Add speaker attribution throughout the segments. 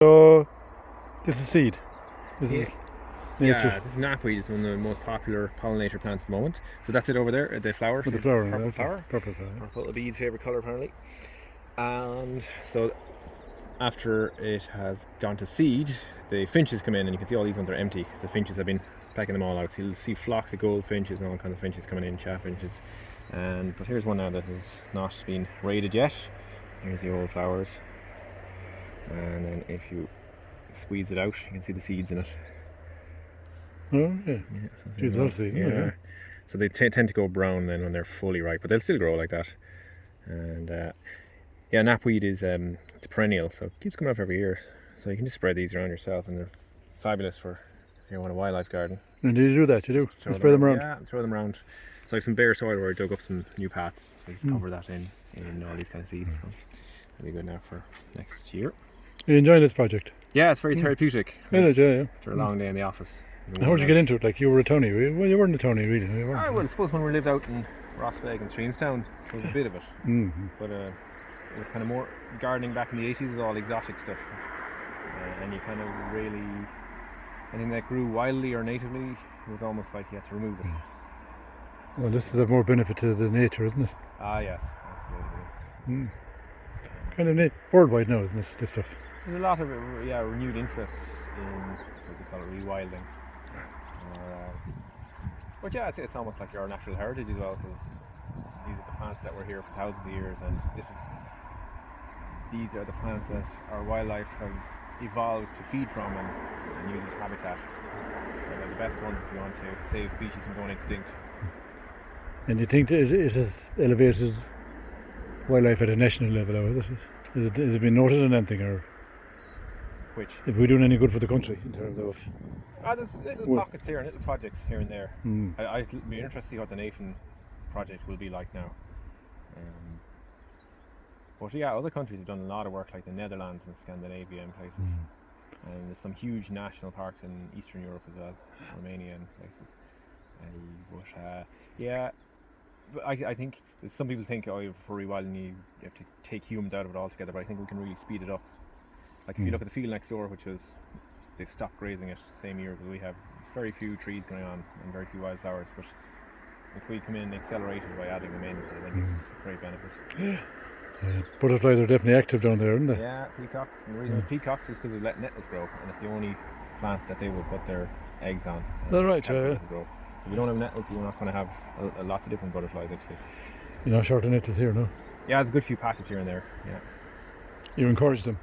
Speaker 1: So this is seed. This is nature.
Speaker 2: Yeah, this is knapweed. It's one of the most popular pollinator plants at the moment. So that's it over there, the flower.
Speaker 1: With the flower,
Speaker 2: purple
Speaker 1: okay.
Speaker 2: flower.
Speaker 1: Purple flower.
Speaker 2: Purple, a bee's favourite colour apparently. And so after it has gone to seed, the finches come in, and you can see all these ones are empty because the finches have been pecking them all out. So you'll see flocks of goldfinches and all kinds of finches coming in, chaffinches. But here's one now that has not been raided yet. Here's the old flowers. And then if you squeeze it out, you can see the seeds in it.
Speaker 1: Oh, yeah.
Speaker 2: So
Speaker 1: Geez, love seeds. Yeah.
Speaker 2: So they tend to go brown then when they're fully ripe, but they'll still grow like that. And yeah, knapweed is it's a perennial, so it keeps coming up every year. So you can just spread these around yourself, and they're fabulous for you want a wildlife garden.
Speaker 1: And do you do that? You do? You spread them around?
Speaker 2: Yeah, throw them around. It's like some bare soil where I dug up some new paths, so just cover that in all these kind of seeds. So that'll be good now for next year.
Speaker 1: Are you enjoying this project?
Speaker 2: Yeah, it's very therapeutic.
Speaker 1: Yeah.
Speaker 2: After a long day in the office.
Speaker 1: And how did you get into it? Like, you were a townie? Well, you weren't a townie, really. You weren't.
Speaker 2: Well, I suppose when we lived out in Rossbeg and Streamstown, there was a bit of it. But it was kind of more gardening back in the 80s, was all exotic stuff. And you kind of really, anything that grew wildly or natively, it was almost like you had to remove it.
Speaker 1: Well, this is a more benefit to the nature, isn't it?
Speaker 2: Ah, yes, absolutely.
Speaker 1: Kind of neat. Worldwide now, isn't it, this stuff?
Speaker 2: There's a lot of renewed interest in, what they call it, rewilding. But yeah, it's almost like our natural heritage as well, because these are the plants that were here for thousands of years, and these are the plants that our wildlife have evolved to feed from and use as habitat. So they're the best ones if you want to save species from going extinct.
Speaker 1: And do you think it has elevated wildlife at a national level, or has it been noted in anything, or
Speaker 2: Which?
Speaker 1: if we're doing any good for the country in terms of?
Speaker 2: There's little pockets here and little projects here and there. I'd be interested to see what the Nathan project will be like now. But yeah, other countries have done a lot of work, like the Netherlands and Scandinavia and places. And there's some huge national parks in Eastern Europe as well, Romania and places. But I think some people think, for rewilding you have to take humans out of it altogether, but I think we can really speed it up. Like if you look at the field next door, they've stopped grazing it same year, but we have very few trees going on and very few wildflowers. But if we come in and accelerate it by adding them in, I think it's a great benefit.
Speaker 1: Butterflies are definitely active down there, aren't they?
Speaker 2: Yeah, peacocks. And the reason peacocks is because we let nettles grow, and it's the only plant that they will put their eggs on.
Speaker 1: That's right,
Speaker 2: grow. So if we don't have nettles, we're not going to have lots of different butterflies actually.
Speaker 1: You're not short of nettles here, no?
Speaker 2: Yeah, there's a good few patches here and there. Yeah.
Speaker 1: You encourage them?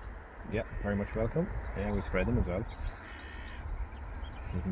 Speaker 2: Yeah, very much welcome. Yeah, we spread them as well.